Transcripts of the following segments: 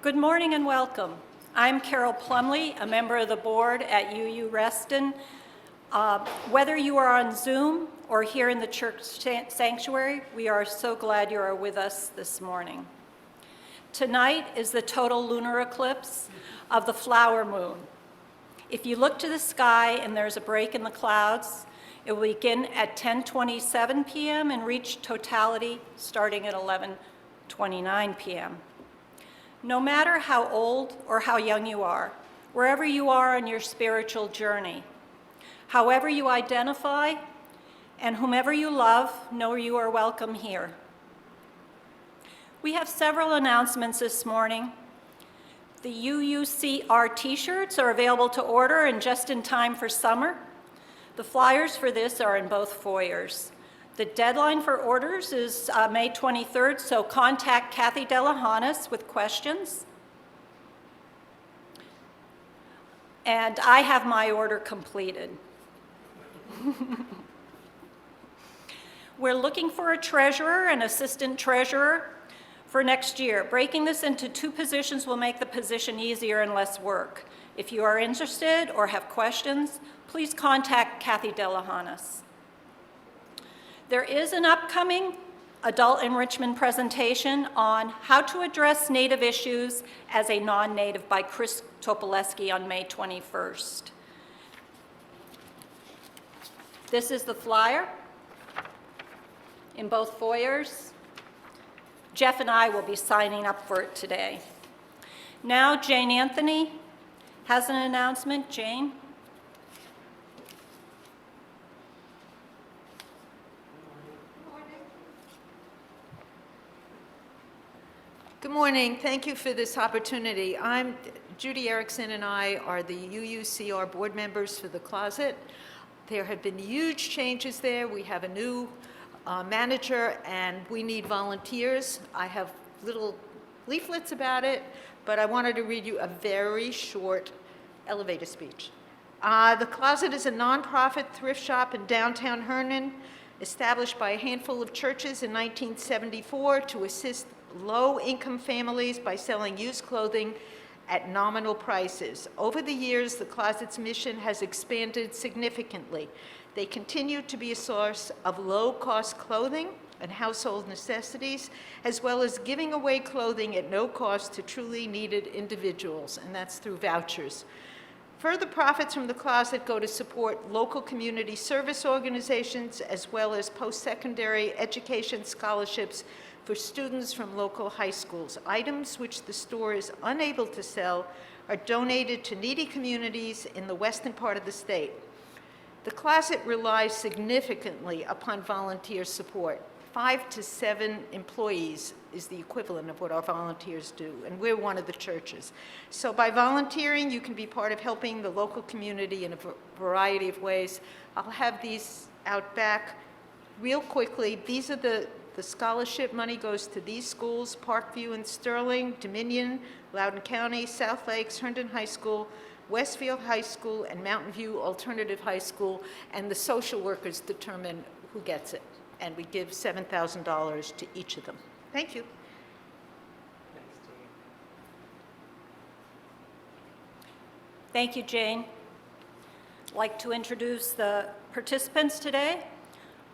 Good morning and welcome. I'm Carol Plumlee, a member of the board at UU Reston. Whether you are on Zoom or here in the church sanctuary, we are so glad you are with us this morning. Tonight is the total lunar eclipse of the flower moon. If you look to the sky and there's a break in the clouds, it will begin at 10:27 p.m. and reach totality starting at 11:29 p.m. No matter how old or how young you are, wherever you are on your spiritual journey, however you identify, and whomever you love, know you are welcome here. We have several announcements this morning. The UUCR t-shirts are available to order and just in time for summer. The flyers for this are in both foyers. The deadline for orders is May 23rd, so contact Kathy Delahanas with questions. And I have my order completed. We're looking for a treasurer and assistant treasurer for next year. Breaking this into 2 positions will make the position easier and less work. If you are interested or have questions, please contact Kathy Delahanas. There is an upcoming adult enrichment presentation on how to address Native issues as a non-Native by Chris Topoleski on May 21st. This is the flyer in both foyers. Jeff and I will be signing up for it today. Now Jane Anthony has an announcement. Jane? Good morning. Thank you for this opportunity. Judy Erickson and I are the UUCR board members for the closet. There have been huge changes there. We have a new manager and we need volunteers. I have little leaflets about it, but I wanted to read you a very short elevator speech. The Closet is a nonprofit thrift shop in downtown Hernan, established by a handful of churches in 1974 to assist low-income families by selling used clothing at nominal prices. Over the years, the Closet's mission has expanded significantly. They continue to be a source of low-cost clothing and household necessities, as well as giving away clothing at no cost to truly needed individuals, and that's through vouchers. Further profits from the Closet go to support local community service organizations, as well as post-secondary education scholarships for students from local high schools. Items which the store is unable to sell are donated to needy communities in the western part of the state. The Closet relies significantly upon volunteer support. 5 to 7 employees is the equivalent of what our volunteers do, and we're one of the churches. So by volunteering, you can be part of helping the local community in a variety of ways. I'll have these out back real quickly. These are the scholarship money goes to these schools: Parkview and Sterling, Dominion, Loudoun County, South Lakes, Herndon High School, Westfield High School, and Mountain View Alternative High School, and the social workers determine who gets it. And we give $7,000 to each of them. Thank you. Thank you, Jane. I'd like to introduce the participants today.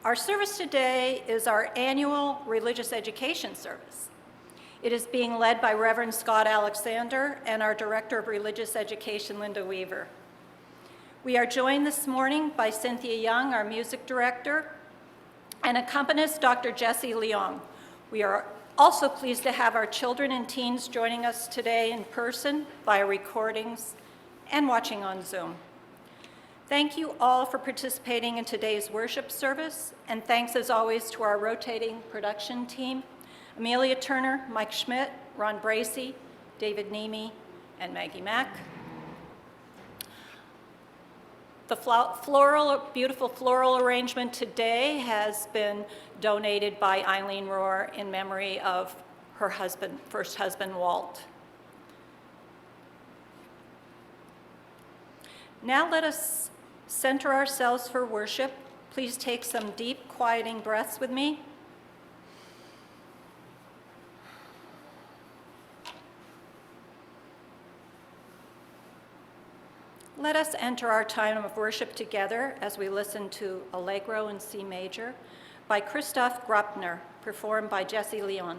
Our service today is our annual religious education service. It is being led by Reverend Scott Alexander and our Director of Religious Education, Linda Weaver. We are joined this morning by Cynthia Young, our music director, and accompanist Dr. Jesse Leong. We are also pleased to have our children and teens joining us today in person via recordings and watching on Zoom. Thank you all for participating in today's worship service, and thanks as always to our rotating production team, Amelia Turner, Mike Schmidt, Ron Bracey, David Niemi, and Maggie Mack. The beautiful floral arrangement today has been donated by Eileen Rohr in memory of her first husband, Walt. Now let us center ourselves for worship. Please take some deep, quieting breaths with me. Let us enter our time of worship together as we listen to Allegro in C major by Christoph Graupner, performed by Jesse Leong.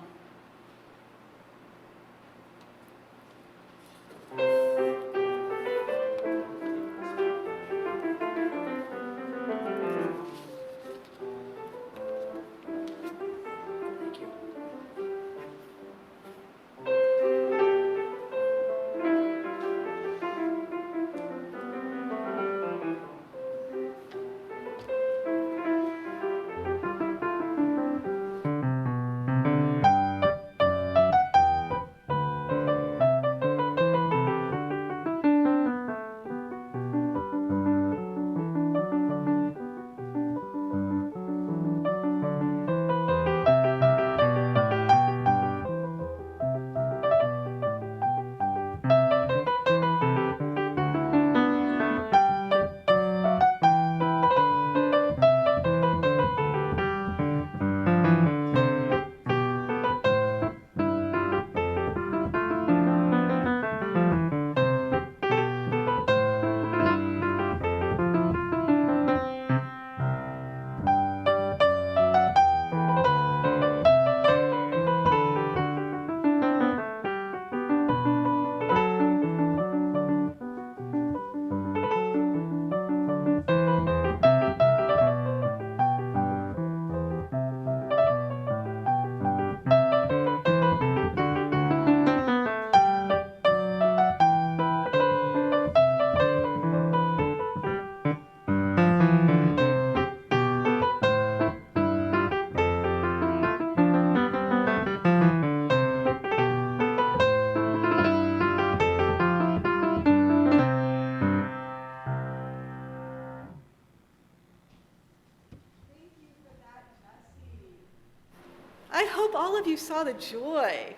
I hope all of you saw the joy,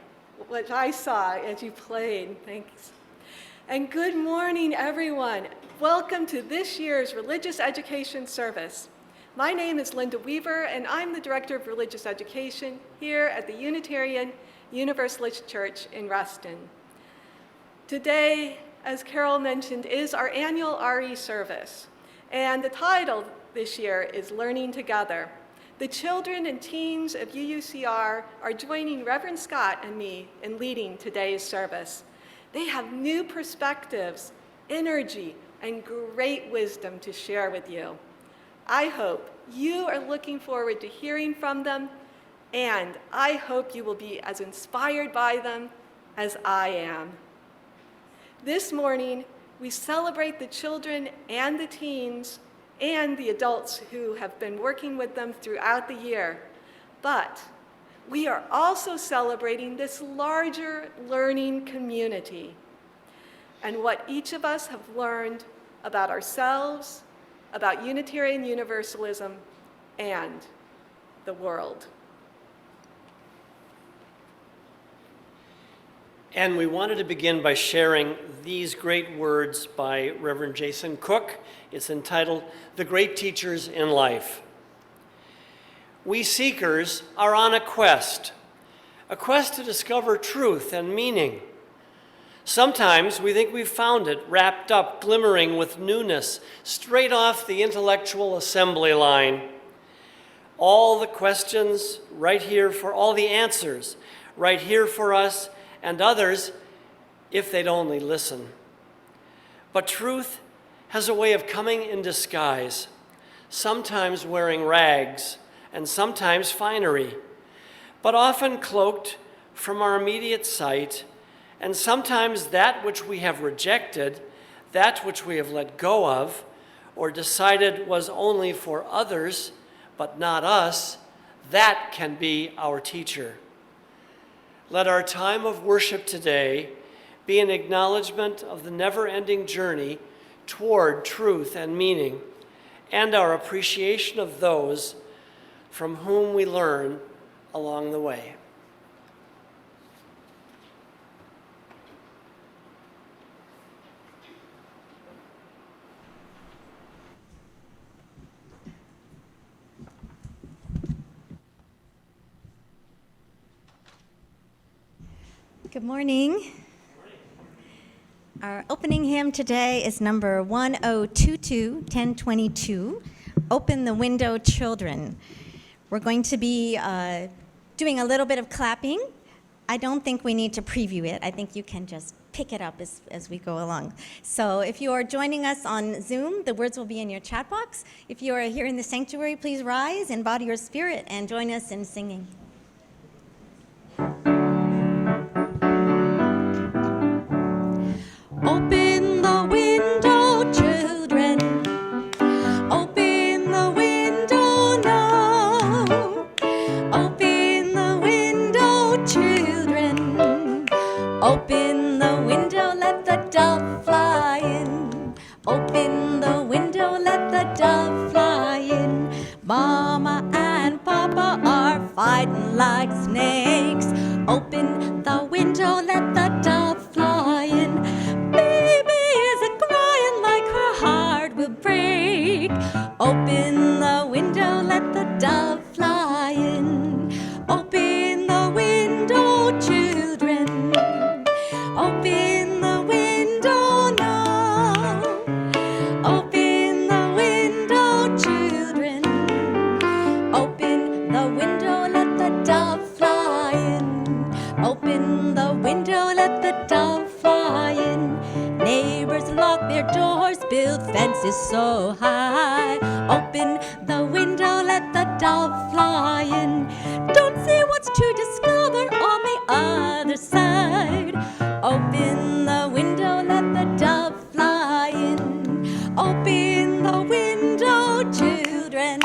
which I saw as you played. Thanks. And good morning, everyone. Welcome to this year's Religious Education Service. My name is Linda Weaver, and I'm the Director of Religious Education here at the Unitarian Universalist Church in Reston. Today, as Carol mentioned, is our annual RE service, and the title this year is Learning Together. The children and teens of UUCR are joining Reverend Scott and me in leading today's service. They have new perspectives, energy, and great wisdom to share with you. I hope you are looking forward to hearing from them, and I hope you will be as inspired by them as I am. This morning, we celebrate the children and the teens and the adults who have been working with them throughout the year. But we are also celebrating this larger learning community and what each of us have learned about ourselves, about Unitarian Universalism, and the world. And we wanted to begin by sharing these great words by Reverend Jason Cook. It's entitled, "The Great Teachers in Life." We seekers are on a quest to discover truth and meaning. Sometimes we think we've found it, wrapped up, glimmering with newness, straight off the intellectual assembly line. All the questions right here for all the answers, right here for us, and others, if they'd only listen. But truth has a way of coming in disguise, sometimes wearing rags and sometimes finery, but often cloaked from our immediate sight, and sometimes that which we have rejected, that which we have let go of, or decided was only for others, but not us, that can be our teacher. Let our time of worship today be an acknowledgement of the never-ending journey toward truth and meaning, and our appreciation of those from whom we learn along the way. Good morning. Our opening hymn today is number 1022, 1022, Open the Window, Children. We're going to be doing a little bit of clapping. I don't think we need to preview it. I think you can just pick it up as we go along. So if you are joining us on Zoom, the words will be in your chat box. If you are here in the sanctuary, please rise in body or spirit and join us in singing. Open the window, children. Open the window now. Open the window, children. Open the window, let the dove fly in. Open the window, let the dove fly in. Mama and Papa are fighting like snakes. Open the window, let the dove fly in. Baby is crying like her heart will break. Open the window, let the dove fly in. Open the window, children. Open the window now. Open the window, children. Open the window, let the dove fly in. Open the window, let the dove fly in. Neighbors lock their doors, build fences so high. Open the window, let the dove fly in. Don't see what's to discover on the other side. Open the window, let the dove fly in. Open the window, children.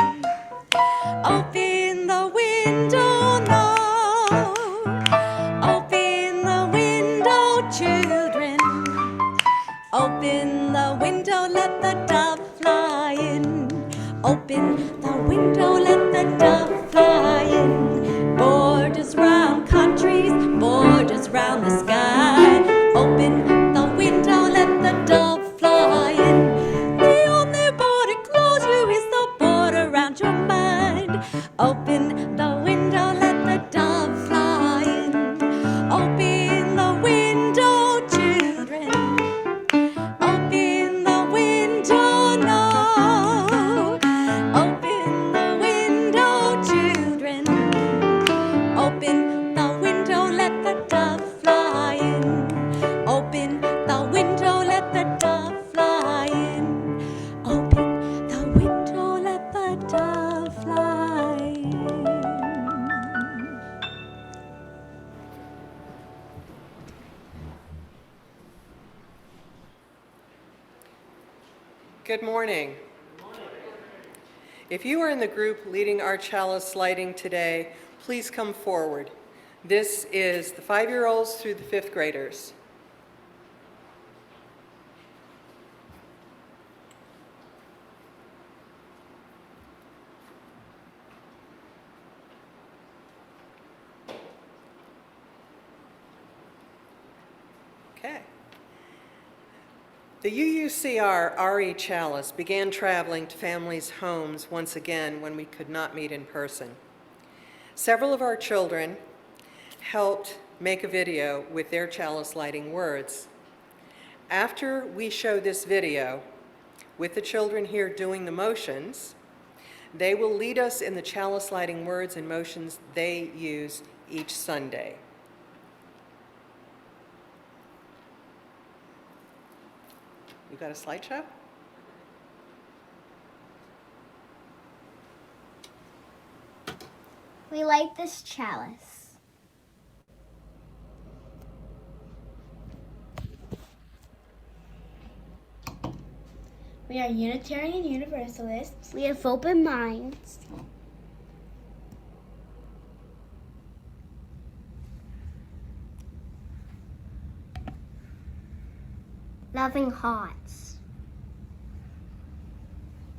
Open the window now. Open the window, children. Open the window, let the dove fly in. Open the window, let the dove fly in. Borders round countries, borders round the sky. Open the window, let the dove fly in. The only border close you is the border around your mind. Open the window, let the dove fly in. Open the window, children. Open the window now. Open the window, children. Open the window, let the dove fly in. Open the window, let the dove fly in. Open the window, let the dove fly in. Good morning. If you are in the group leading our chalice lighting today, please come forward. This is the 5-year-olds through the 5th graders. Okay. The UUCR RE Chalice began traveling to families' homes once again when we could not meet in person. Several of our children helped make a video with their chalice lighting words. After we show this video, with the children here doing the motions, they will lead us in the chalice lighting words and motions they use each Sunday. You got a slideshow? We light this chalice. We are Unitarian Universalists. We have open minds. Loving hearts.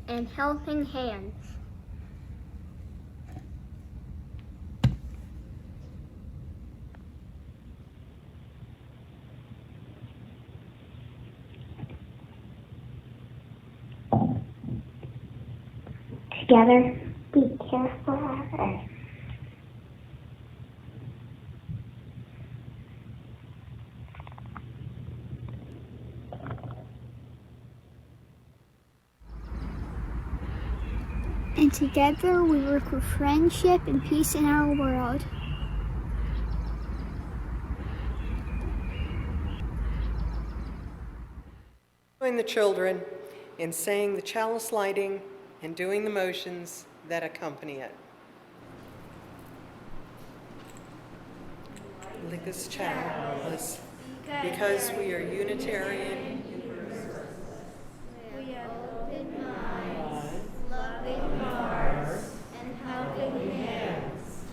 And helping hands. Together, be careful of us. and together we work for friendship and peace in our world. Join the children in saying the chalice lighting and doing the motions that accompany it. Light this chalice because we are Unitarian. We are open minds, loving hearts, and helping hands.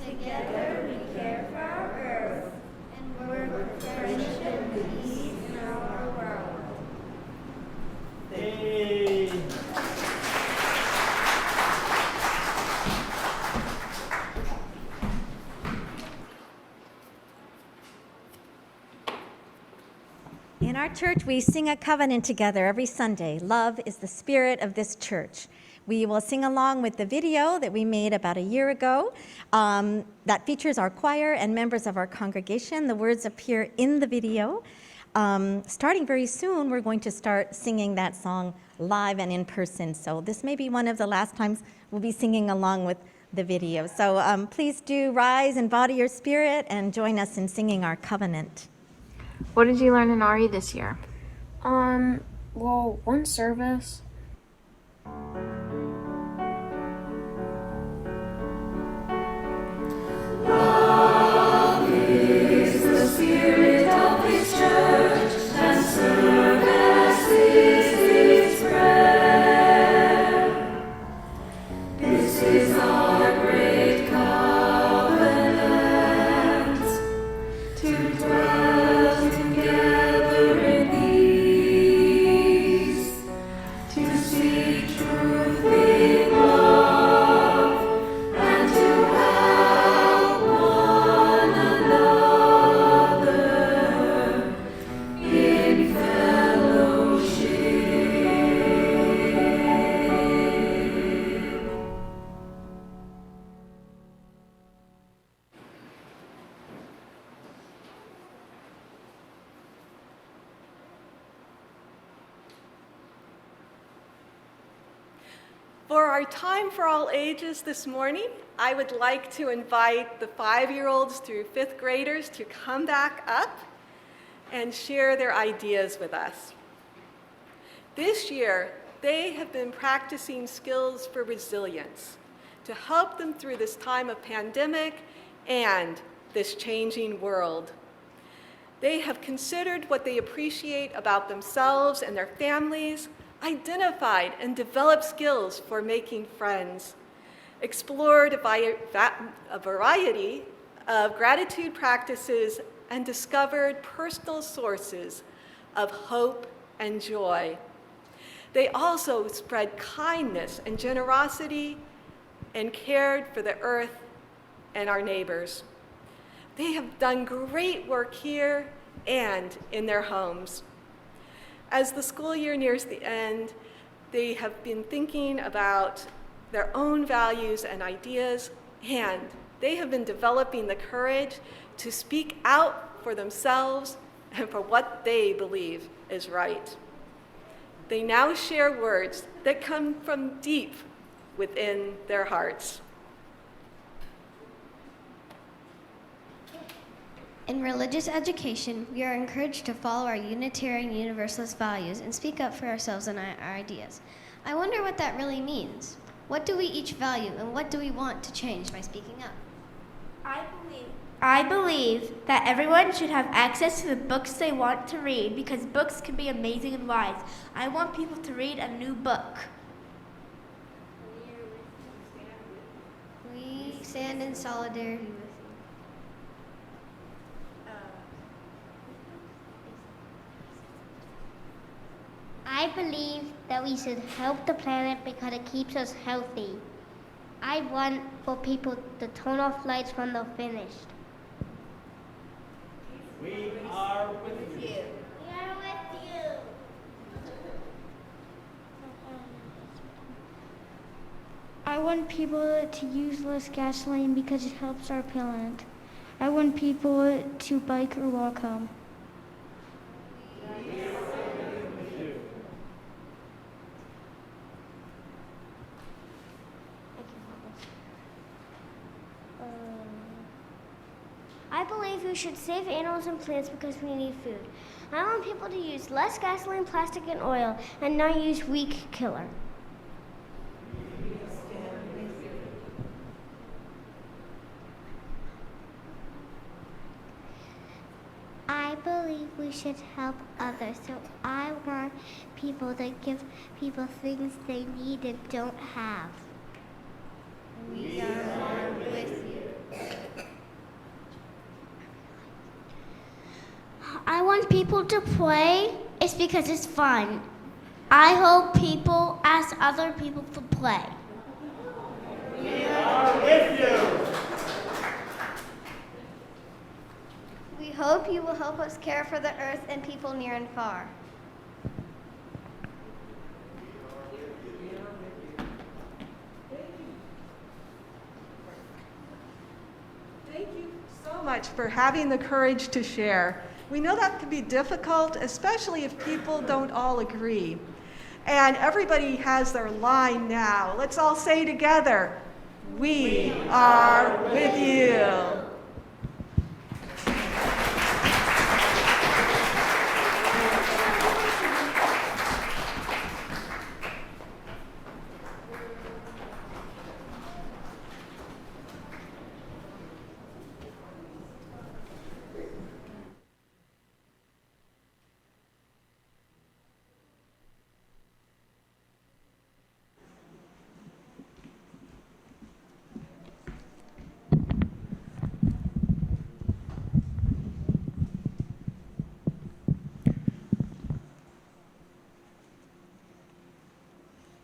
Together we care for our earth and work for friendship and peace in our world. Hey. In our church, we sing a covenant together every Sunday. Love is the spirit of this church. We will sing along with the video that we made about a year ago that features our choir and members of our congregation. The words appear in the video. Starting very soon, we're going to start singing that song live and in person. So this may be one of the last times we'll be singing along with the video. So please do rise and body your spirit and join us in singing our covenant. What did you learn in RE this year? Well, one service. Love is the spirit of this church, and service is its prayer. This is our great covenant, to dwell together in peace, to seek truth in love, and to help one another in fellowship. For our time for all ages this morning, I would like to invite the 5-year-olds through 5th graders to come back up and share their ideas with us. This year, they have been practicing skills for resilience to help them through this time of pandemic and this changing world. They have considered what they appreciate about themselves and their families, identified and developed skills for making friends, explored a variety of gratitude practices, and discovered personal sources of hope and joy. They also spread kindness and generosity and cared for the earth and our neighbors. They have done great work here and in their homes. As the school year nears the end, they have been thinking about their own values and ideas, and they have been developing the courage to speak out for themselves and for what they believe is right. They now share words that come from deep within their hearts. In religious education, we are encouraged to follow our Unitarian Universalist values and speak up for ourselves and our ideas. I wonder what that really means. What do we each value, and what do we want to change by speaking up? I believe that everyone should have access to the books they want to read because books can be amazing and wise. I want people to read a new book. We stand in solidarity with you. I believe that we should help the planet because it keeps us healthy. I want for people to turn off lights when they're finished. We are with you. We are with you. I want people to use less gasoline because it helps our planet. I want people to bike or walk home. we should save animals and plants because we need food. I want people to use less gasoline, plastic, and oil, and not use weed killer. I believe we should help others, so I want people to give people things they need and don't have. We are with you. I want people to play. It's because it's fun. I hope people ask other people to play. We are with you. We hope you will help us care for the earth and people near and far. Thank you so much for having the courage to share. We know that can be difficult, especially if people don't all agree. And everybody has their line now. Let's all say together, we are with you.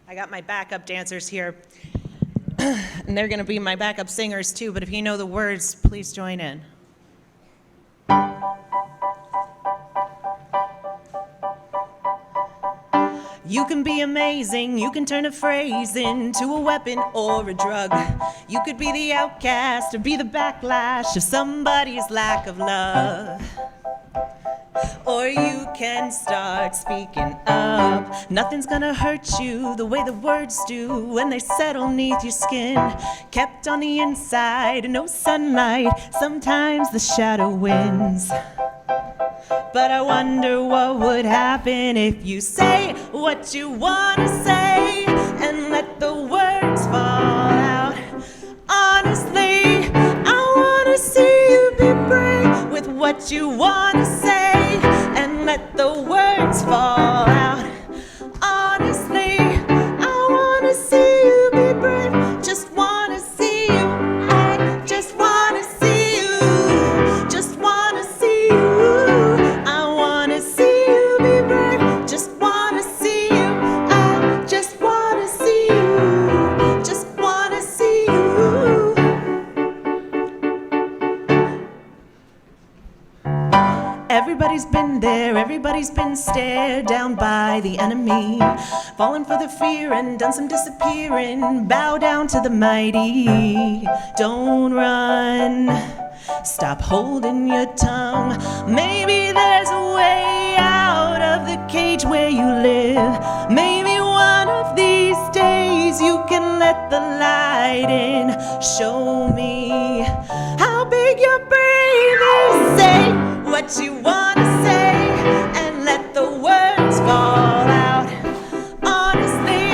I got my backup dancers here, and they're going to be my backup singers too, but if you know the words, please join in. You can be amazing, you can turn a phrase into a weapon or a drug. You could be the outcast or be the backlash of somebody's lack of love. Or you can start speaking up. Nothing's gonna hurt you the way the words do when they settle neath your skin. Kept on the inside, no sunlight, sometimes the shadow wins. But I wonder what would happen if you say what you wanna say and let the words fall out. Honestly, I wanna see you be brave with what you wanna say and let the words fall out. Honestly, I wanna see you be brave. Just wanna see you. I just wanna see you. Just wanna see you. I wanna see you be brave. Just wanna see you. I just wanna see you. Just wanna see you. Everybody's been there, everybody's been stared down by the enemy. Fallen for the fear and done some disappearing. Bow down to the mighty. Don't run. Stop holding your tongue. Maybe there's a way out of the cage where you live. Maybe one of these days you can let the light in. Show me how big your brave is. Say what you wanna say and let the words fall out. Honestly,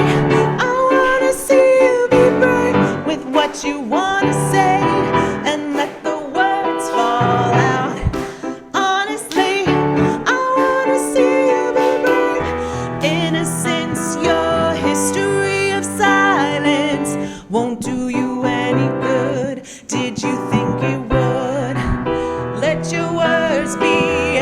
I wanna see you be brave with what you wanna say and let the words fall out. Honestly, I wanna see you be brave. Innocence, your history of silence won't do you any good. Did you think it would? Let your words be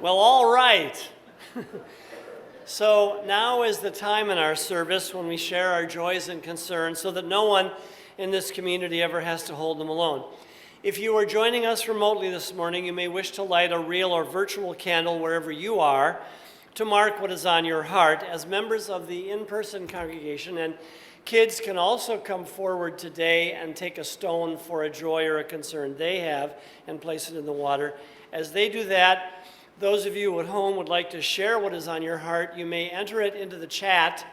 Well, all right. So now is the time in our service when we share our joys and concerns so that no one in this community ever has to hold them alone. If you are joining us remotely this morning, you may wish to light a real or virtual candle wherever you are to mark what is on your heart. As members of the in-person congregation, and kids can also come forward today and take a stone for a joy or a concern they have and place it in the water. As they do that, those of you at home would like to share what is on your heart, you may enter it into the chat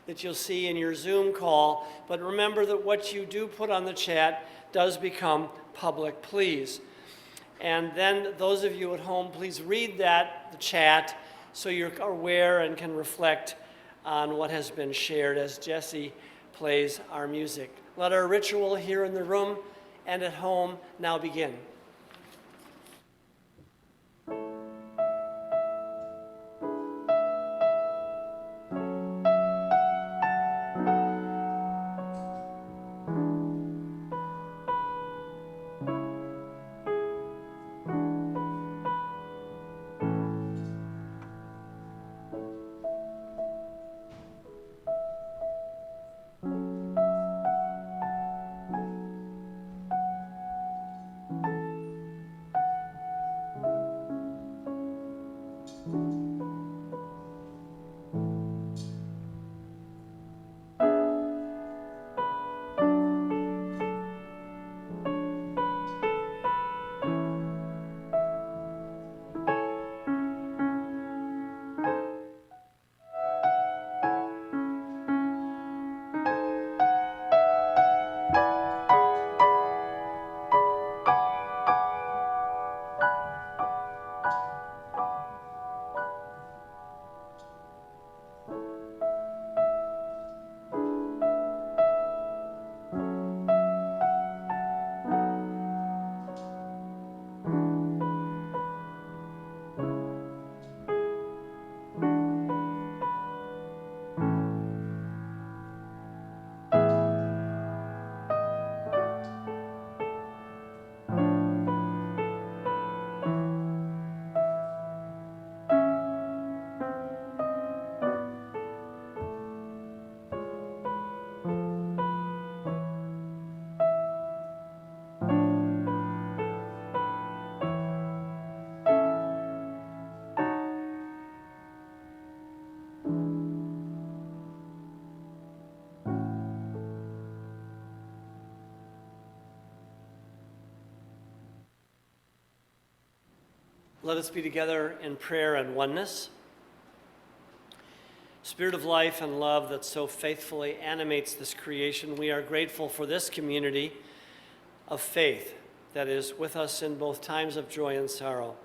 that you'll see in your Zoom call, but remember that what you do put on the chat does become public, please. And then those of you at home, please read the chat, so you're aware and can reflect on what has been shared as Jesse plays our music. Let our ritual here in the room and at home now begin. Let us be together in prayer and oneness. Spirit of life and love that so faithfully animates this creation, we are grateful for this community of faith that is with us in both times of joy and sorrow.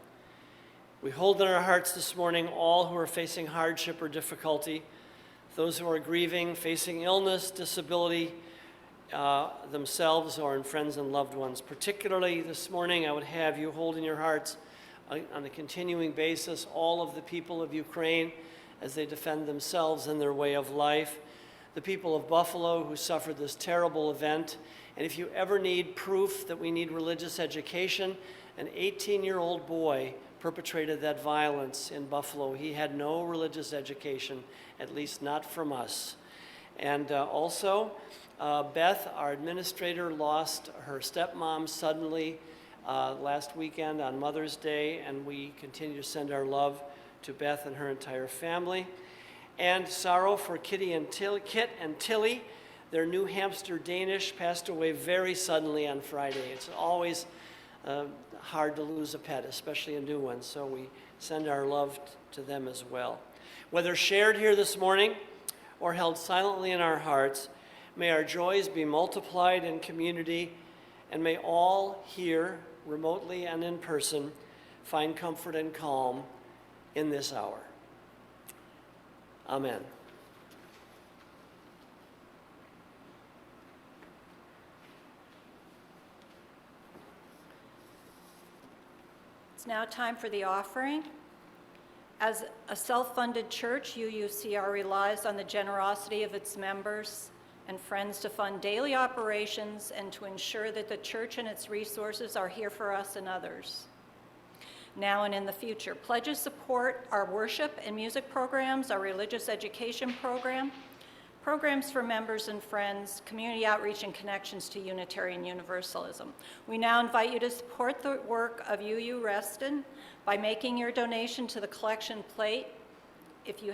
We hold in our hearts this morning all who are facing hardship or difficulty, those who are grieving, facing illness, disability, themselves or in friends and loved ones. Particularly this morning, I would have you hold in your hearts on a continuing basis all of the people of Ukraine as they defend themselves and their way of life, the people of Buffalo who suffered this terrible event. And if you ever need proof that we need religious education, an 18-year-old boy perpetrated that violence in Buffalo. He had no religious education, at least not from us. And also, Beth, our administrator, lost her stepmom suddenly last weekend on Mother's Day, and we continue to send our love to Beth and her entire family. And sorrow for Kit and Tilly. Their new hamster Danish passed away very suddenly on Friday. It's always hard to lose a pet, especially a new one, so we send our love to them as well. Whether shared here this morning or held silently in our hearts, may our joys be multiplied in community, and may all here, remotely and in person, find comfort and calm in this hour. Amen. It's now time for the offering. As a self-funded church, UUCR relies on the generosity of its members and friends to fund daily operations and to ensure that the church and its resources are here for us and others. now and in the future. Pledges support our worship and music programs, our religious education program, programs for members and friends, community outreach, and connections to Unitarian Universalism. We now invite you to support the work of UU Reston by making your donation to the collection plate if you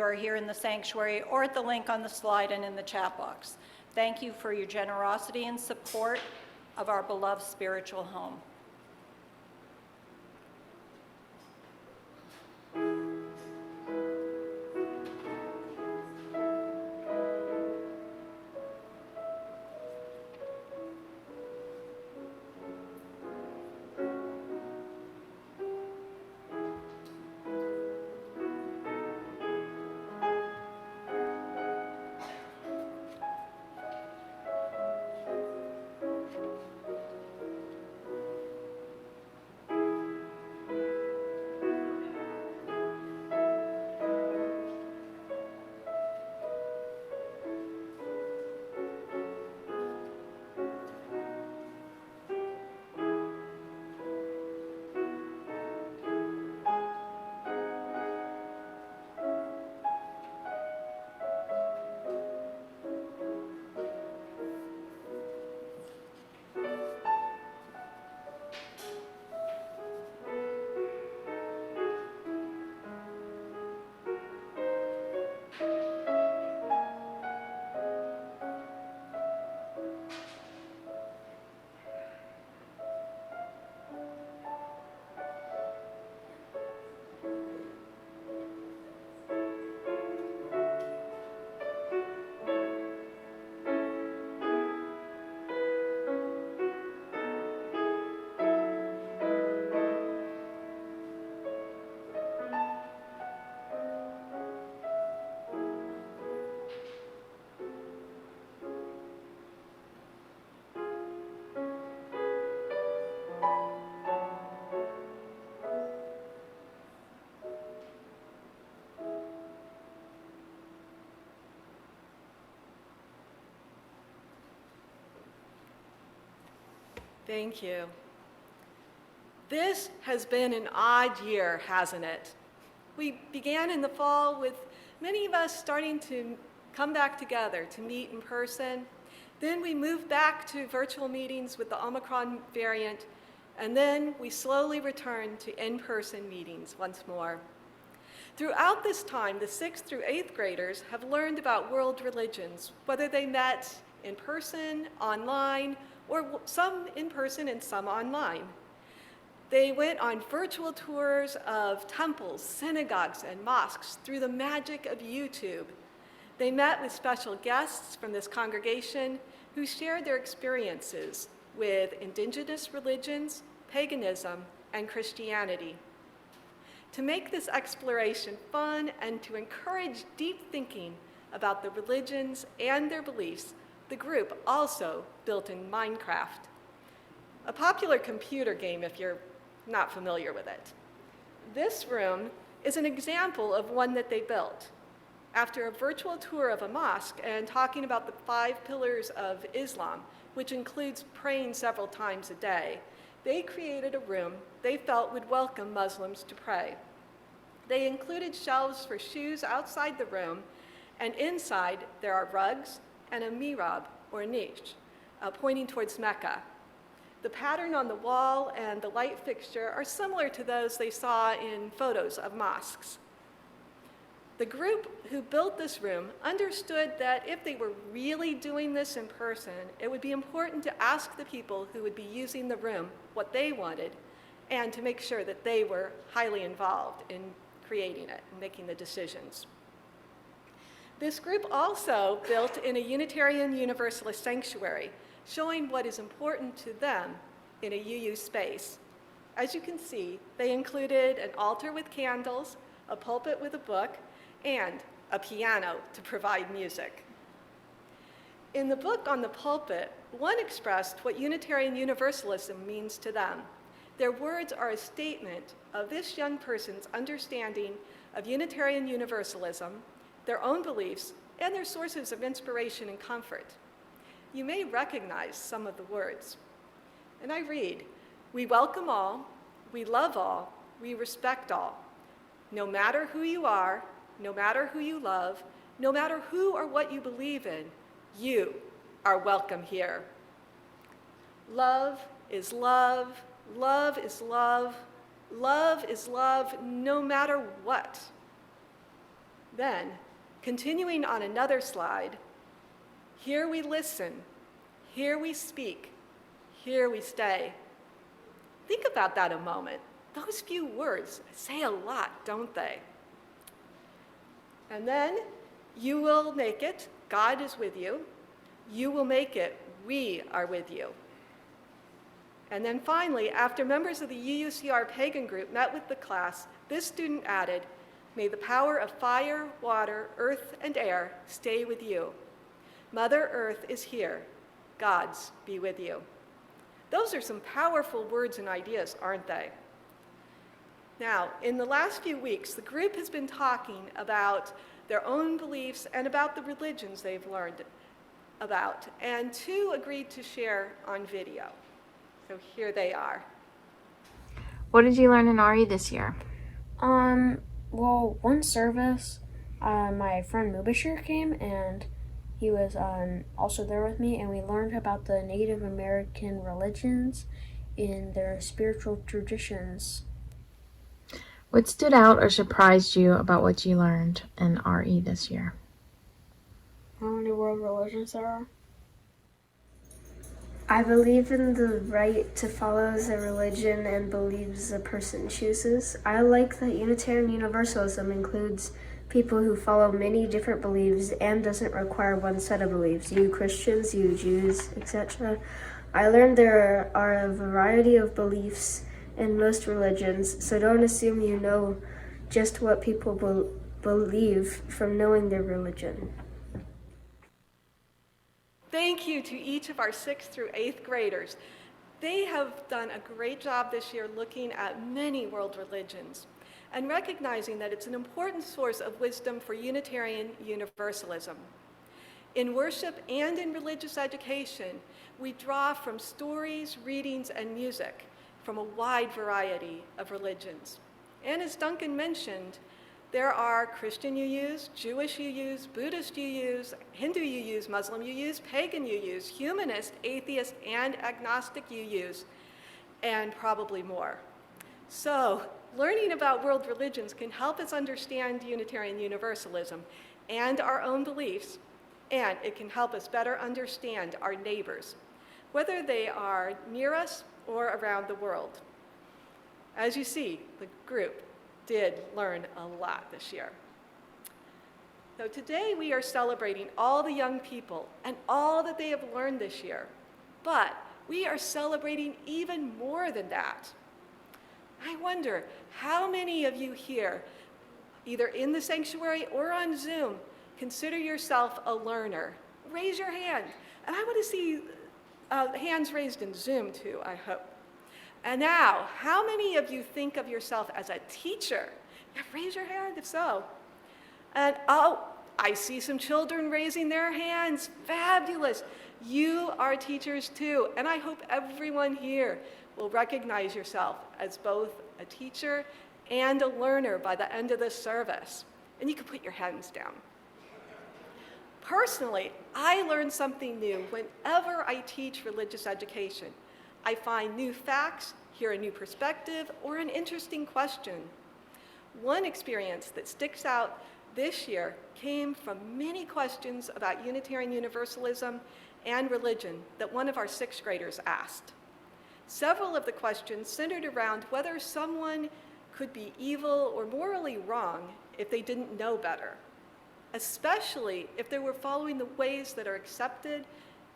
are here in the sanctuary, or at the link on the slide and in the chat box. Thank you for your generosity and support of our beloved spiritual home. Thank you. This has been an odd year, hasn't it? We began in the fall with many of us starting to come back together to meet in person. Then we moved back to virtual meetings with the Omicron variant, and then we slowly returned to in-person meetings once more. Throughout this time, the 6th through 8th graders have learned about world religions, whether they met in person, online, or some in person and some online. They went on virtual tours of temples, synagogues, and mosques through the magic of YouTube. They met with special guests from this congregation who shared their experiences with indigenous religions, paganism, and Christianity. To make this exploration fun and to encourage deep thinking about the religions and their beliefs, the group also built in Minecraft, a popular computer game if you're not familiar with it. This room is an example of one that they built. After a virtual tour of a mosque and talking about the 5 pillars of Islam, which includes praying several times a day, they created a room they felt would welcome Muslims to pray. They included shelves for shoes outside the room, and inside there are rugs and a mihrab, or niche, pointing towards Mecca. The pattern on the wall and the light fixture are similar to those they saw in photos of mosques. The group who built this room understood that if they were really doing this in person, it would be important to ask the people who would be using the room what they wanted, and to make sure that they were highly involved in creating it and making the decisions. This group also built in a Unitarian Universalist sanctuary, showing what is important to them in a UU space. As you can see, they included an altar with candles, a pulpit with a book, and a piano to provide music. In the book on the pulpit, one expressed what Unitarian Universalism means to them. Their words are a statement of this young person's understanding of Unitarian Universalism, their own beliefs, and their sources of inspiration and comfort. You may recognize some of the words. And I read, "We welcome all, we love all, we respect all. No matter who you are, no matter who you love, no matter who or what you believe in, you are welcome here. Love is love, love is love, love is love no matter what. Then, continuing on another slide, here we listen, here we speak, here we stay. Think about that a moment. Those few words say a lot, don't they? And then, you will make it, God is with you. You will make it, we are with you. And then finally, after members of the UUCR pagan group met with the class, this student added, may the power of fire, water, earth, and air stay with you. Mother Earth is here. Gods be with you. Those are some powerful words and ideas, aren't they? Now, in the last few weeks, the group has been talking about their own beliefs and about the religions they've learned about, and 2 agreed to share on video. So here they are. What did you learn in RE this year? Well, one service, my friend Usher came, and he was also there with me, and we learned about the Native American religions in their spiritual traditions. What stood out or surprised you about what you learned in RE this year? How many world religions there are? I believe in the right to follow the religion and beliefs a person chooses. I like that Unitarian Universalism includes people who follow many different beliefs and doesn't require one set of beliefs. You Christians, you Jews, etc. I learned there are a variety of beliefs in most religions, so don't assume you know just what people believe from knowing their religion. Thank you to each of our 6th through 8th graders. They have done a great job this year looking at many world religions and recognizing that it's an important source of wisdom for Unitarian Universalism. In worship and in religious education, we draw from stories, readings, and music from a wide variety of religions. And as Duncan mentioned, there are Christian UUs, Jewish UUs, Buddhist UUs, Hindu UUs, Muslim UUs, pagan UUs, humanist, atheist, and agnostic UUs, and probably more. So, learning about world religions can help us understand Unitarian Universalism and our own beliefs, and it can help us better understand our neighbors, whether they are near us or around the world. As you see, the group did learn a lot this year. So today we are celebrating all the young people and all that they have learned this year, but we are celebrating even more than that. I wonder how many of you here, either in the sanctuary or on Zoom, consider yourself a learner? Raise your hand. And I want to see hands raised in Zoom too, I hope. And now, how many of you think of yourself as a teacher? Yeah, raise your hand if so. And oh, I see some children raising their hands. Fabulous. You are teachers too. And I hope everyone here will recognize yourself as both a teacher and a learner by the end of this service. And you can put your hands down. Personally, I learn something new whenever I teach religious education. I find new facts, hear a new perspective, or an interesting question. One experience that sticks out this year came from many questions about Unitarian Universalism and religion that one of our 6th graders asked. Several of the questions centered around whether someone could be evil or morally wrong if they didn't know better, especially if they were following the ways that are accepted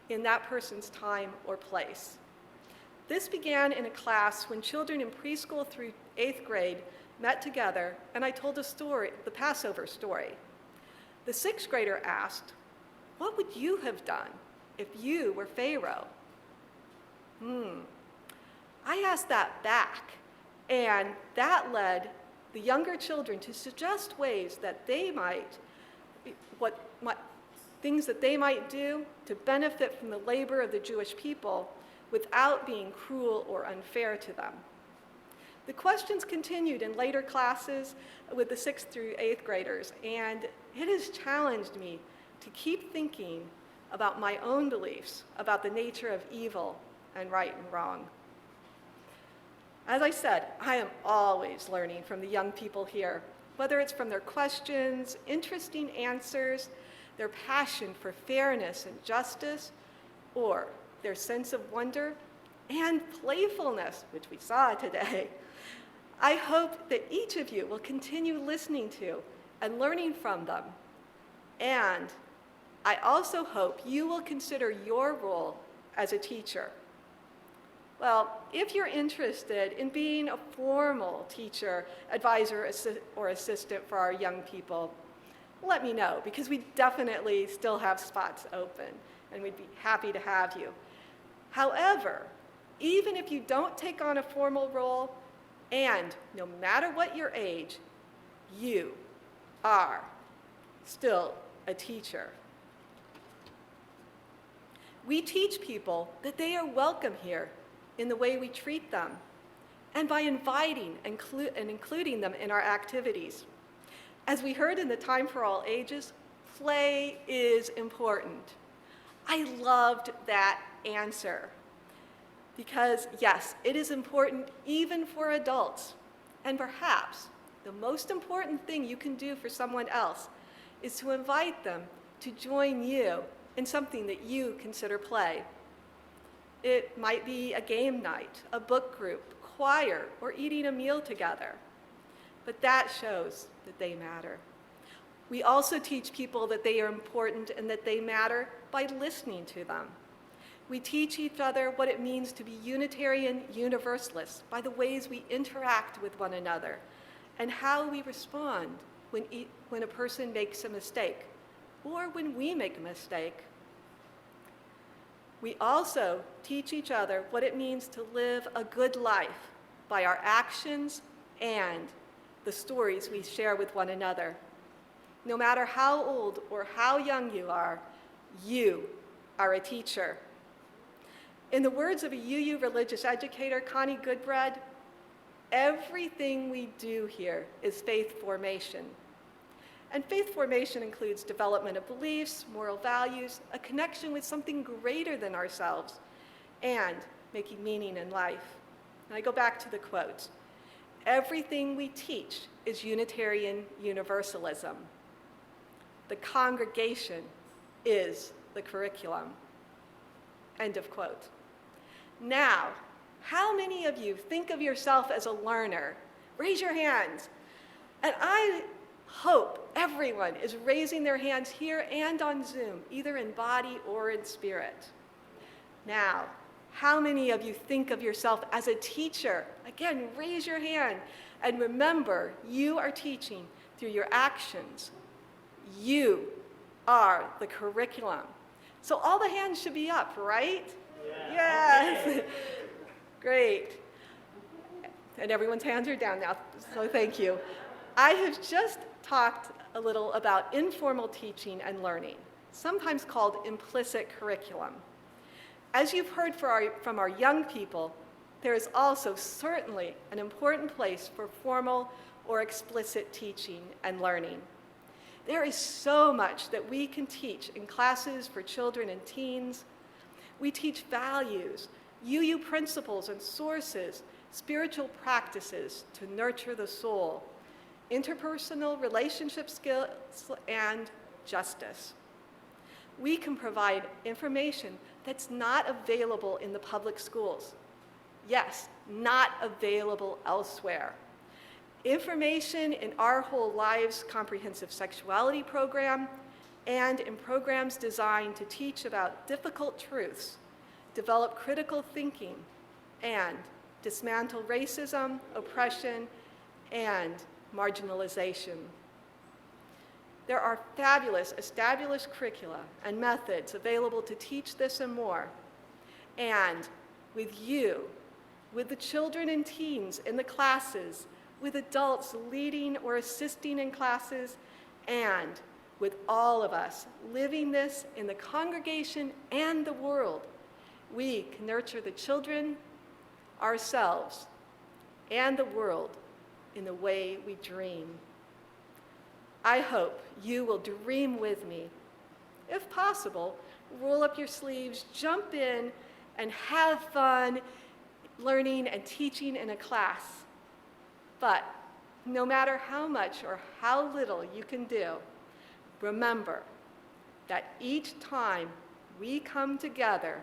in that person's time or place. This began in a class when children in preschool through 8th grade met together, and I told a story, the Passover story. The 6th grader asked, "What would you have done if you were Pharaoh?" I asked that back, and that led the younger children to suggest ways that they might, things that they might do to benefit from the labor of the Jewish people without being cruel or unfair to them. The questions continued in later classes with the 6th through 8th graders, and it has challenged me to keep thinking about my own beliefs about the nature of evil and right and wrong. As I said, I am always learning from the young people here, whether it's from their questions, interesting answers, their passion for fairness and justice, or their sense of wonder and playfulness, which we saw today. I hope that each of you will continue listening to and learning from them. And I also hope you will consider your role as a teacher. Well, if you're interested in being a formal teacher, advisor, or assistant for our young people, let me know, because we definitely still have spots open, and we'd be happy to have you. However, even if you don't take on a formal role, and no matter what your age, you are still a teacher. We teach people that they are welcome here in the way we treat them, and by inviting and including them in our activities. As we heard in the Time for All Ages, play is important. I loved that answer, because yes, it is important even for adults, and perhaps the most important thing you can do for someone else is to invite them to join you in something that you consider play. It might be a game night, a book group, choir, or eating a meal together. But that shows that they matter. We also teach people that they are important and that they matter by listening to them. We teach each other what it means to be Unitarian Universalists by the ways we interact with one another and how we respond when a person makes a mistake or when we make a mistake. We also teach each other what it means to live a good life by our actions and the stories we share with one another. No matter how old or how young you are a teacher. In the words of a UU religious educator, Connie Goodbread, everything we do here is faith formation. And faith formation includes development of beliefs, moral values, a connection with something greater than ourselves, and making meaning in life. And I go back to the quote. Everything we teach is Unitarian Universalism. The congregation is the curriculum. End of quote. Now, how many of you think of yourself as a learner? Raise your hands. And I hope everyone is raising their hands here and on Zoom, either in body or in spirit. Now, how many of you think of yourself as a teacher? Again, raise your hand. And remember, you are teaching through your actions. You are the curriculum. So all the hands should be up, right? Yeah. Yes. Great. And everyone's hands are down now, so thank you. I have just talked a little about informal teaching and learning, sometimes called implicit curriculum. As you've heard from our young people, there is also certainly an important place for formal or explicit teaching and learning. There is so much that we can teach in classes for children and teens. We teach values, UU principles and sources, spiritual practices to nurture the soul, interpersonal relationship skills, and justice. We can provide information that's not available in the public schools. Yes, not available elsewhere. Information in Our Whole Lives Comprehensive Sexuality Program and in programs designed to teach about difficult truths, develop critical thinking, and dismantle racism, oppression, and marginalization. There are fabulous established curricula and methods available to teach this and more. And with you, with the children and teens in the classes, with adults leading or assisting in classes, and with all of us living this in the congregation and the world, we can nurture the children, ourselves, and the world in the way we dream. I hope you will dream with me. If possible, roll up your sleeves, jump in, and have fun learning and teaching in a class. But no matter how much or how little you can do, remember that each time we come together,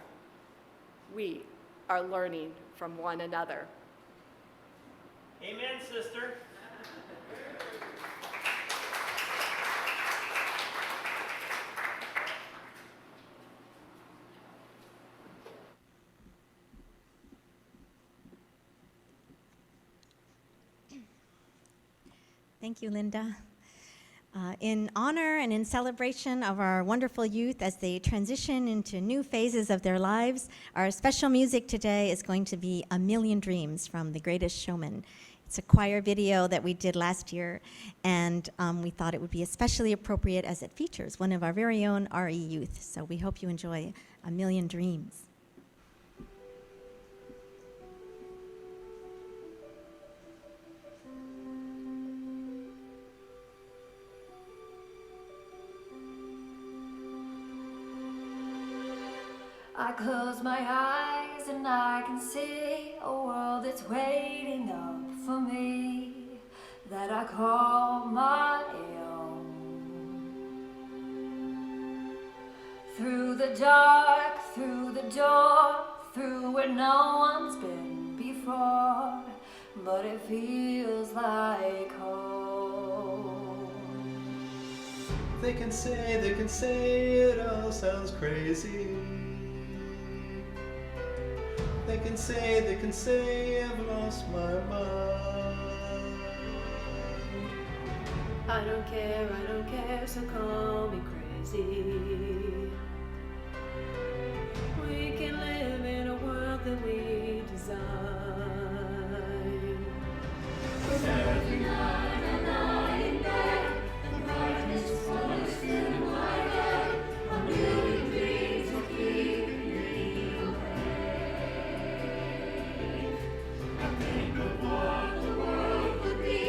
we are learning from one another. Amen, sister. Thank you, Linda. In honor and in celebration of our wonderful youth as they transition into new phases of their lives, our special music today is going to be A Million Dreams from The Greatest Showman. It's a choir video that we did last year, and we thought it would be especially appropriate as it features one of our very own RE youth. So we hope you enjoy A Million Dreams. I close my eyes and I can see a world that's waiting up for me, that I call my own. Through the dark, through the door, through where no one's been before, but it feels like home. They can say it all sounds crazy. They can say I've lost my mind. I don't care, so call me crazy. We can live in a world that we design. Every night I lie in bed, the brightness flows through my head. A million dreams will keep me awake. I think of what the world would be,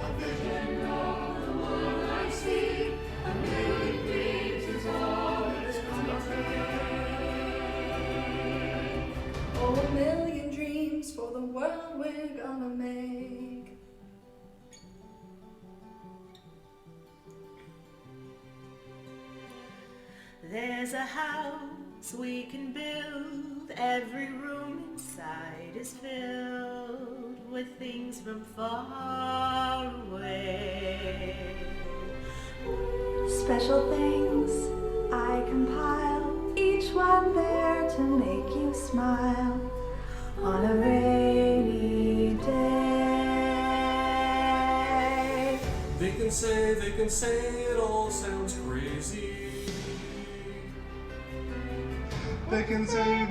a vision of the world I see. A million dreams is all it's gonna take. Oh, a million dreams for the world we're gonna make. There's a house we can build. Every room inside is filled with things from far away. Special things I compile, each one there to make you smile on a rainy day. They can say it all sounds crazy. They can say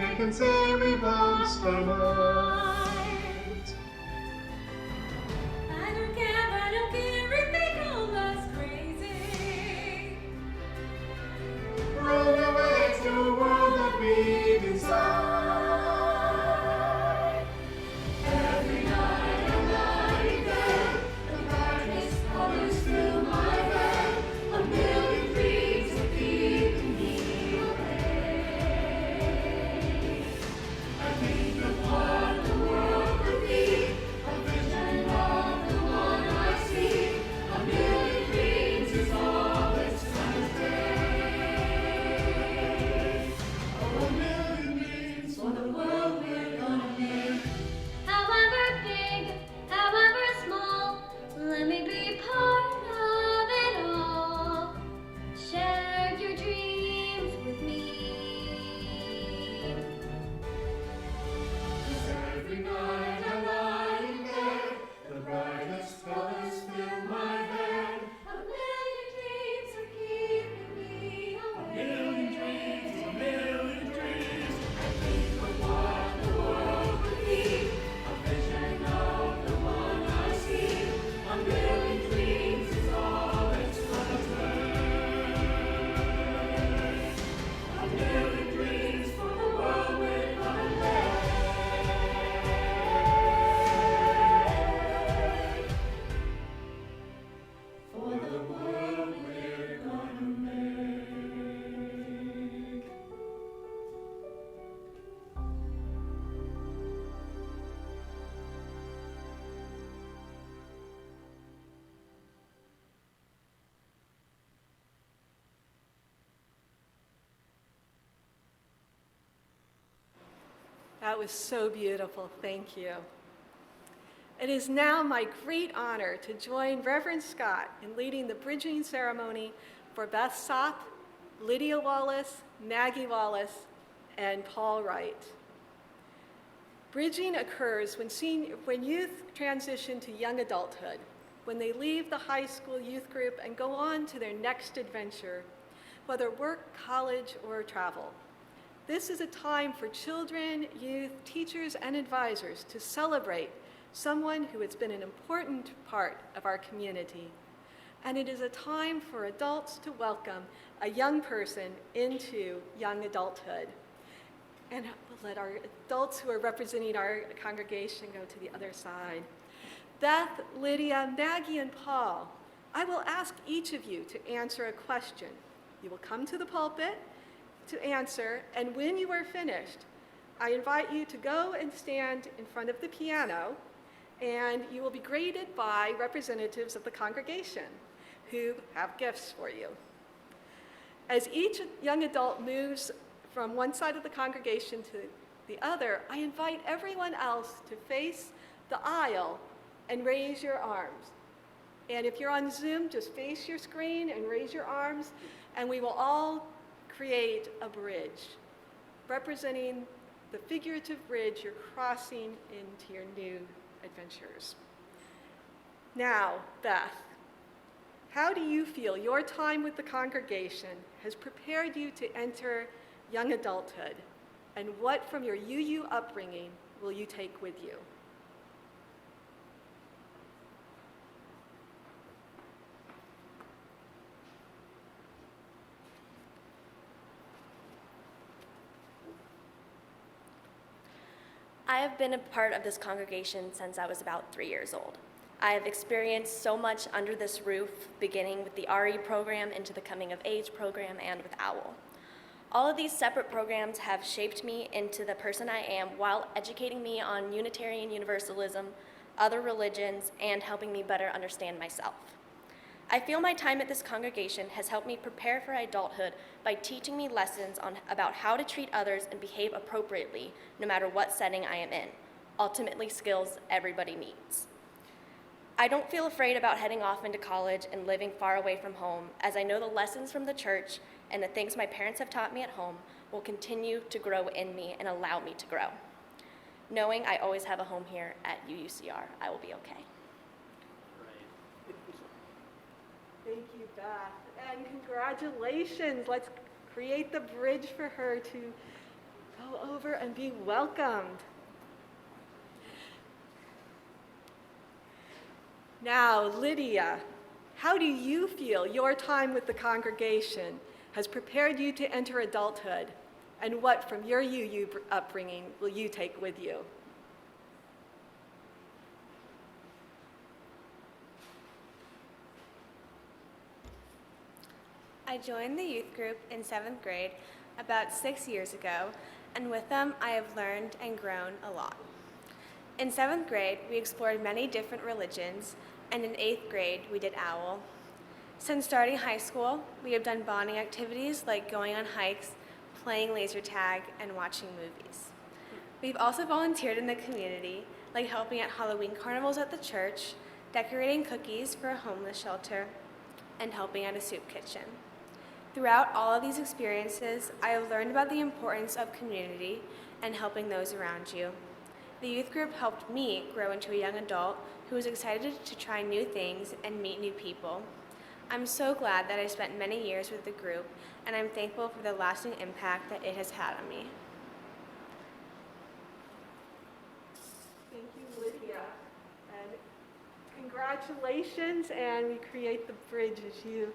we've lost our minds. I don't care if they call us crazy. Run away to a world that we desire. Every night I lie in bed, the darkness colors through my head. A million dreams are keeping me awake. I think of what the world That was so beautiful. Thank you. It is now my great honor to join Reverend Scott in leading the bridging ceremony for Beth Sopp, Lydia Wallace, Maggie Wallace, and Paul Wright. Bridging occurs when youth transition to young adulthood, when they leave the high school youth group and go on to their next adventure, whether work, college, or travel. This is a time for children, youth, teachers, and advisors to celebrate someone who has been an important part of our community. And it is a time for adults to welcome a young person into young adulthood. And we'll let our adults who are representing our congregation go to the other side. Beth, Lydia, Maggie, and Paul, I will ask each of you to answer a question. You will come to the pulpit to answer, and when you are finished, I invite you to go and stand in front of the piano, and you will be greeted by representatives of the congregation who have gifts for you. As each young adult moves from one side of the congregation to the other, I invite everyone else to face the aisle and raise your arms. And if you're on Zoom, just face your screen and raise your arms, and we will all create a bridge representing the figurative bridge you're crossing into your new adventures. Now, Beth, how do you feel your time with the congregation has prepared you to enter young adulthood? And what from your UU upbringing will you take with you? I have been a part of this congregation since I was about 3 years old. I have experienced so much under this roof, beginning with the RE program into the Coming of Age program and with OWL. All of these separate programs have shaped me into the person I am while educating me on Unitarian Universalism, other religions, and helping me better understand myself. I feel my time at this congregation has helped me prepare for adulthood by teaching me lessons about how to treat others and behave appropriately no matter what setting I am in, ultimately skills everybody needs. I don't feel afraid about heading off into college and living far away from home, as I know the lessons from the church and the things my parents have taught me at home will continue to grow in me and allow me to grow. Knowing I always have a home here at UUCR, I will be okay. Thank you, Beth, and congratulations. Let's create the bridge for her to go over and be welcomed. Now, Lydia, how do you feel your time with the congregation has prepared you to enter adulthood? And what from your UU upbringing will you take with you? I joined the youth group in 7th grade about 6 years ago, and with them I have learned and grown a lot. In 7th grade, we explored many different religions, and in 8th grade, we did OWL. Since starting high school, we have done bonding activities like going on hikes, playing laser tag, and watching movies. We've also volunteered in the community, like helping at Halloween carnivals at the church, decorating cookies for a homeless shelter, and helping at a soup kitchen. Throughout all of these experiences, I have learned about the importance of community and helping those around you. The youth group helped me grow into a young adult who was excited to try new things and meet new people. I'm so glad that I spent many years with the group, and I'm thankful for the lasting impact that it has had on me. Thank you, Lydia. And congratulations, and we create the bridge as you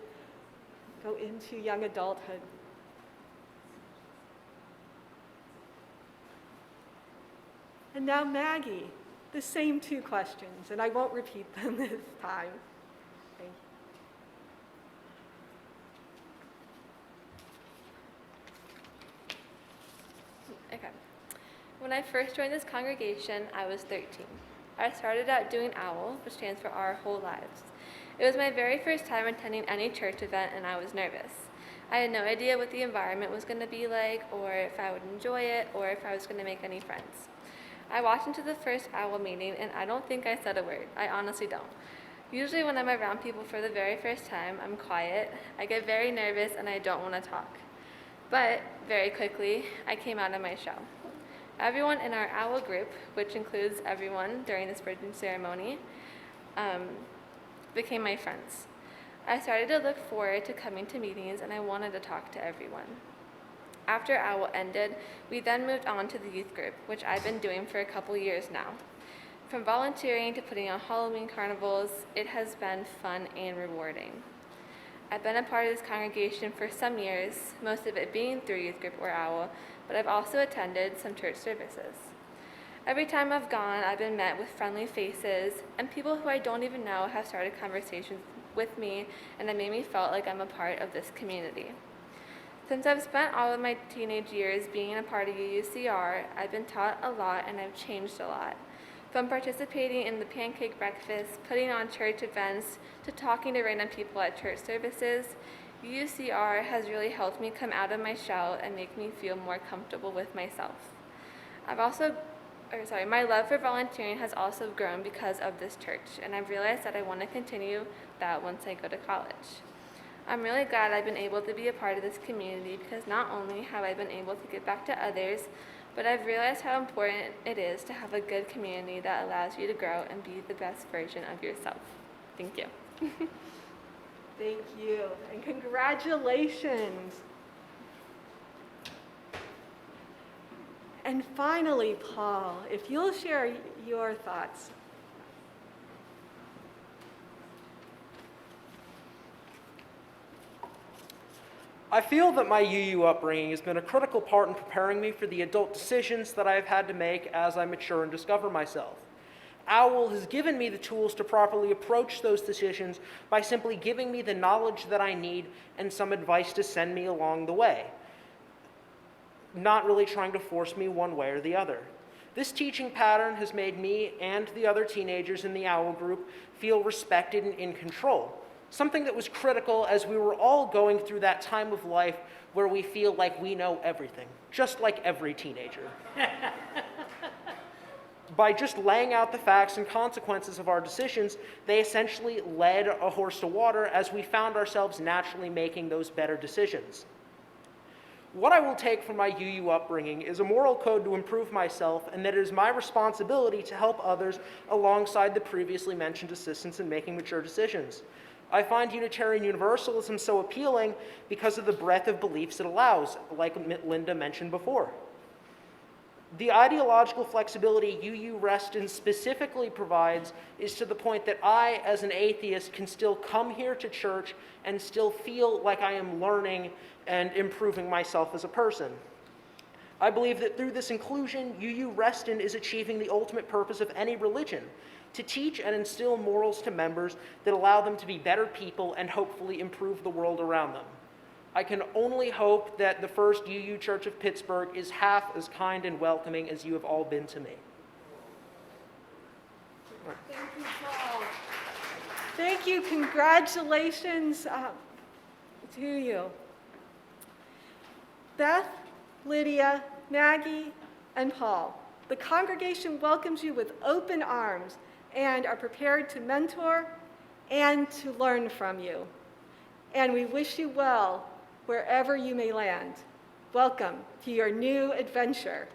go into young adulthood. And now Maggie, the same 2 questions, and I won't repeat them this time. Thank you. Okay. When I first joined this congregation, I was 13. I started out doing OWL, which stands for Our Whole Lives. It was my very first time attending any church event, and I was nervous. I had no idea what the environment was going to be like, or if I would enjoy it, or if I was going to make any friends. I walked into the first OWL meeting, and I don't think I said a word. I honestly don't. Usually when I'm around people for the very first time, I'm quiet, I get very nervous, and I don't want to talk. But very quickly, I came out of my shell. Everyone in our OWL group, which includes everyone during this bridging ceremony, became my friends. I started to look forward to coming to meetings, and I wanted to talk to everyone. After OWL ended, we then moved on to the youth group, which I've been doing for a couple years now. From volunteering to putting on Halloween carnivals, it has been fun and rewarding. I've been a part of this congregation for some years, most of it being through youth group or OWL, but I've also attended some church services. Every time I've gone, I've been met with friendly faces, and people who I don't even know have started conversations with me, and it made me feel like I'm a part of this community. Since I've spent all of my teenage years being a part of UUCR, I've been taught a lot and I've changed a lot. From participating in the pancake breakfast, putting on church events, to talking to random people at church services, UUCR has really helped me come out of my shell and make me feel more comfortable with myself. My love for volunteering has also grown because of this church, and I've realized that I want to continue that once I go to college. I'm really glad I've been able to be a part of this community because not only have I been able to give back to others, but I've realized how important it is to have a good community that allows you to grow and be the best version of yourself. Thank you. Thank you, and congratulations. And finally, Paul, if you'll share your thoughts. I feel that my UU upbringing has been a critical part in preparing me for the adult decisions that I have had to make as I mature and discover myself. OWL has given me the tools to properly approach those decisions by simply giving me the knowledge that I need and some advice to send me along the way, not really trying to force me one way or the other. This teaching pattern has made me and the other teenagers in the OWL group feel respected and in control. Something that was critical as we were all going through that time of life where we feel like we know everything, just like every teenager. By just laying out the facts and consequences of our decisions, they essentially led a horse to water as we found ourselves naturally making those better decisions. What I will take from my UU upbringing is a moral code to improve myself, and that it is my responsibility to help others alongside the previously mentioned assistance in making mature decisions. I find Unitarian Universalism so appealing because of the breadth of beliefs it allows, like Linda mentioned before. The ideological flexibility UU Reston specifically provides is to the point that I, as an atheist, can still come here to church and still feel like I am learning and improving myself as a person. I believe that through this inclusion, UU Reston is achieving the ultimate purpose of any religion, to teach and instill morals to members that allow them to be better people and hopefully improve the world around them. I can only hope that the First UU Church of Pittsburgh is half as kind and welcoming as you have all been to me. Thank you, Paul. Thank you. Congratulations to you. Beth, Lydia, Maggie, and Paul, the congregation welcomes you with open arms and are prepared to mentor and to learn from you. And we wish you well wherever you may land. Welcome to your new adventure.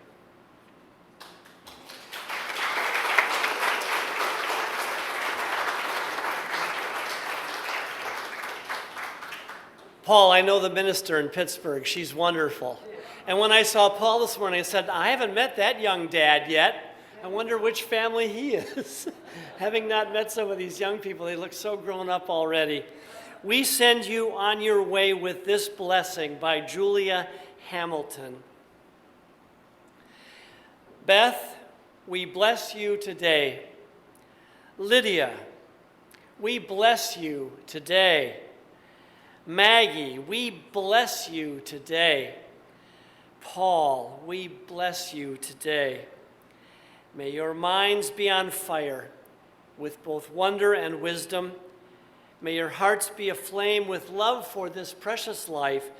Paul, I know the minister in Pittsburgh. She's wonderful. And when I saw Paul this morning, I said, I haven't met that young dad yet. I wonder which family he is. Having not met some of these young people, they look so grown up already. We send you on your way with this blessing by Julia Hamilton. Beth, we bless you today. Lydia, we bless you today. Maggie, we bless you today. Paul, we bless you today. May your minds be on fire with both wonder and wisdom. May your hearts be aflame with love for this precious life.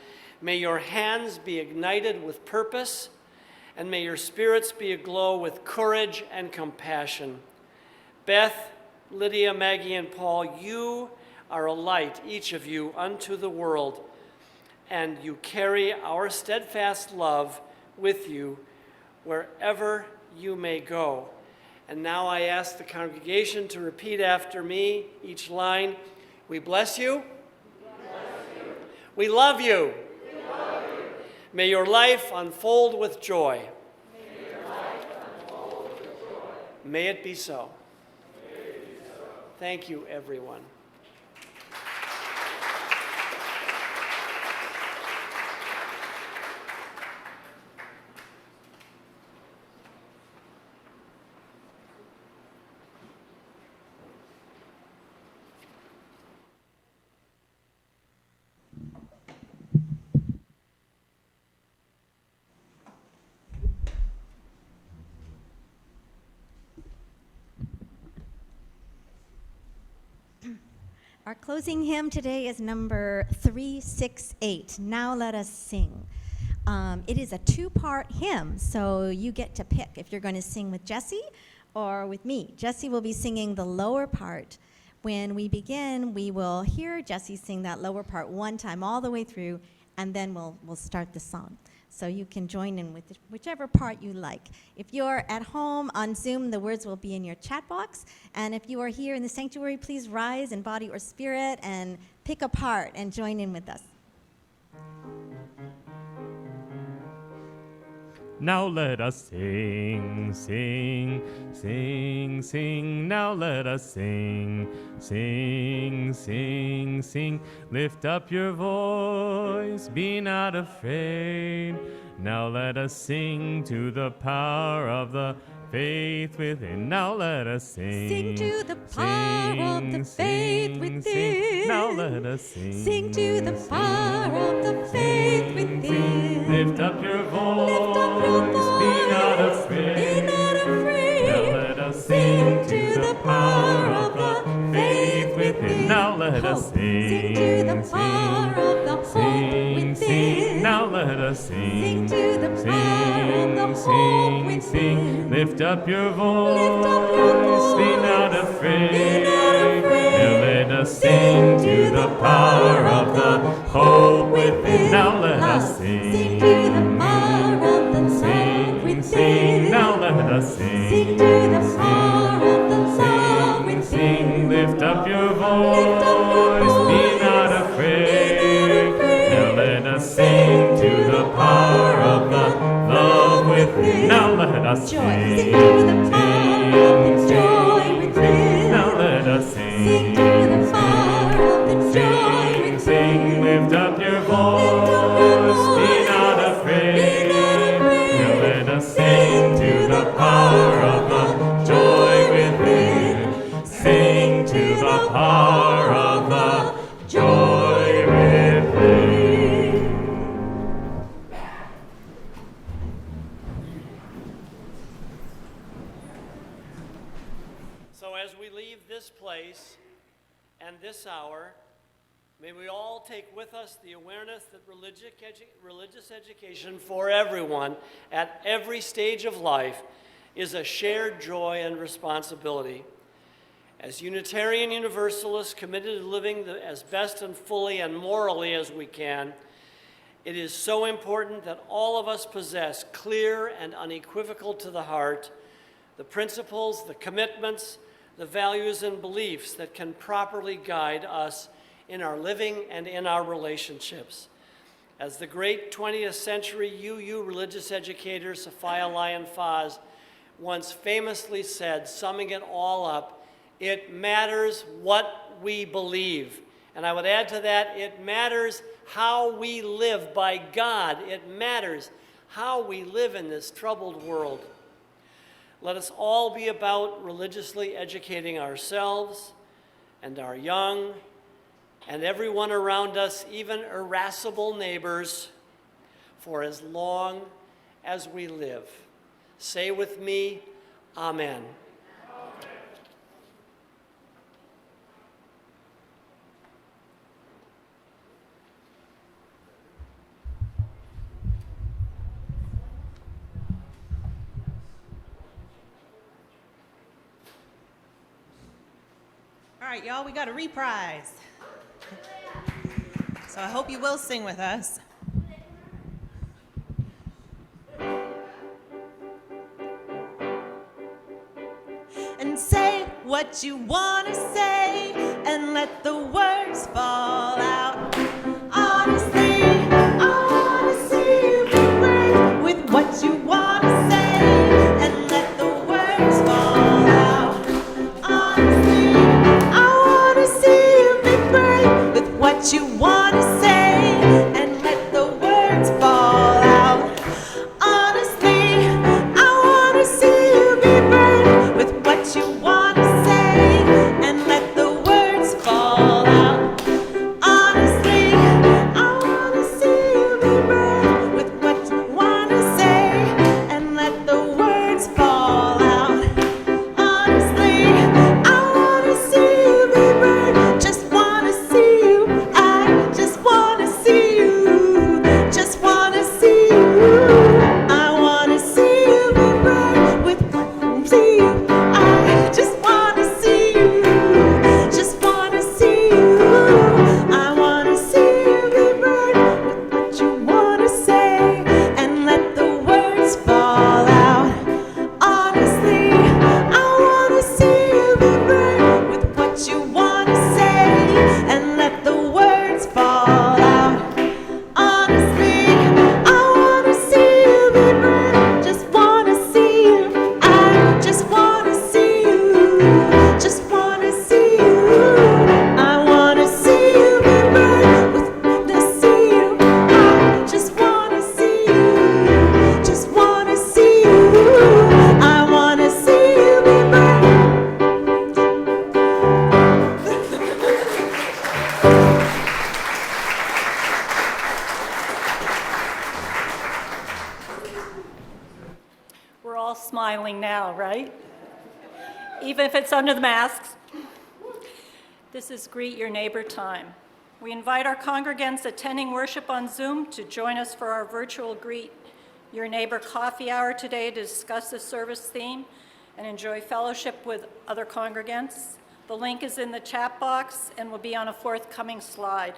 May your hands be ignited with purpose, and may your spirits be aglow with courage and compassion. Beth, Lydia, Maggie, and Paul, you are a light, each of you, unto the world, and you carry our steadfast love with you wherever you may go. And now I ask the congregation to repeat after me each line. We bless you. We love you. May your life unfold with joy. May it be so. Thank you, everyone. Our closing hymn today is number 368, Now Let Us Sing. It is a two-part hymn, so you get to pick if you're going to sing with Jesse or with me. Jesse will be singing the lower part. When we begin, we will hear Jesse sing that lower part one time all the way through, and then we'll start the song. So you can join in with whichever part you like. If you're at home on Zoom, the words will be in your chat box. And if you are here in the sanctuary, please rise in body or spirit and pick a part and join in with us. Now let us sing, sing, sing, sing. Now let us sing, sing, sing, sing. Lift up your voice, be not afraid. Now let us sing to the power of the faith within. Now let us sing. Sing to the power of the faith within. Sing. Now let us sing. Sing to the power of the faith within. Lift up your voice. Lift up your voice. Be not afraid. Be not afraid. Now let us sing to the power of the faith within. Now let us sing. Sing to the power of the hope within. Now let us sing. Sing to the power of the hope within. Lift up your voice. Be not afraid. Now let us sing to the power of the hope within. Now let us sing. Sing to the power of the love within. Now let us sing. Sing to the power of the love within. Lift up your voice. Be not afraid. Now let us sing to the power of the love within. Now let us sing. Sing to the power of the joy within. Now let us sing. Sing to the power of the joy within. Sing, lift up your voice. Be not afraid. Now let us sing to the power of the joy within. Sing to the power of the joy within. So as we leave this place and this hour, may we all take with us the awareness that religious education for everyone at every stage of life is a shared joy and responsibility. As Unitarian Universalists committed to living as best and fully and morally as we can, it is so important that all of us possess clear and unequivocal to the heart the principles, the commitments, the values and beliefs that can properly guide us in our living and in our relationships. As the great 20th century UU religious educator Sophia Lyon-Faz once famously said, summing it all up, it matters what we believe. And I would add to that, it matters how we live by God. It matters how we live in this troubled world. Let us all be about religiously educating ourselves and our young and everyone around us, even irascible neighbors, for as long as we live. Say with me, Amen. right, y'all, we got a reprise. So I hope you will sing with us. And say what you want to say and let the words fall out. Honestly, I want to see you be brave with what you want to say and let the words fall out. Honestly, I want to see you be brave with what you want to say and let the words fall out. Honestly, I want to see you be brave with what you want to say and let the words fall out. Honestly, I want to see you be brave with what you want to say and let the words fall out. Honestly, I want to see you be brave. Just want to see you. I just want to see you. Just want to see you. I want to see you be brave with what see you. I just want to see you. Just want to see you. I want to see you be brave with what you want to say and let the words fall out. Honestly, I want to see you be brave with what you want to say and let the words fall out. Honestly, I want to see you be brave. Just want to see you. I just want to see you. Just want to see you. I want to see you be brave with to see you. I just want to see you. Just want to see you. I want to see you be brave. We're all smiling now, right? Even if it's under the masks. This is Greet Your Neighbor time. We invite our congregants attending worship on Zoom to join us for our virtual Greet Your Neighbor coffee hour today to discuss the service theme and enjoy fellowship with other congregants. The link is in the chat box and will be on a forthcoming slide.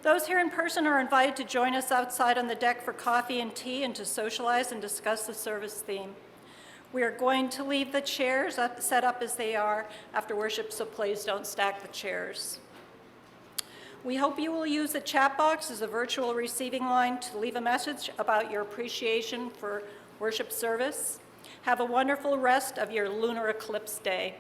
Those here in person are invited to join us outside on the deck for coffee and tea and to socialize and discuss the service theme. We are going to leave the chairs set up as they are after worship, so please don't stack the chairs. We hope you will use the chat box as a virtual receiving line to leave a message about your appreciation for worship service. Have a wonderful rest of your lunar eclipse day.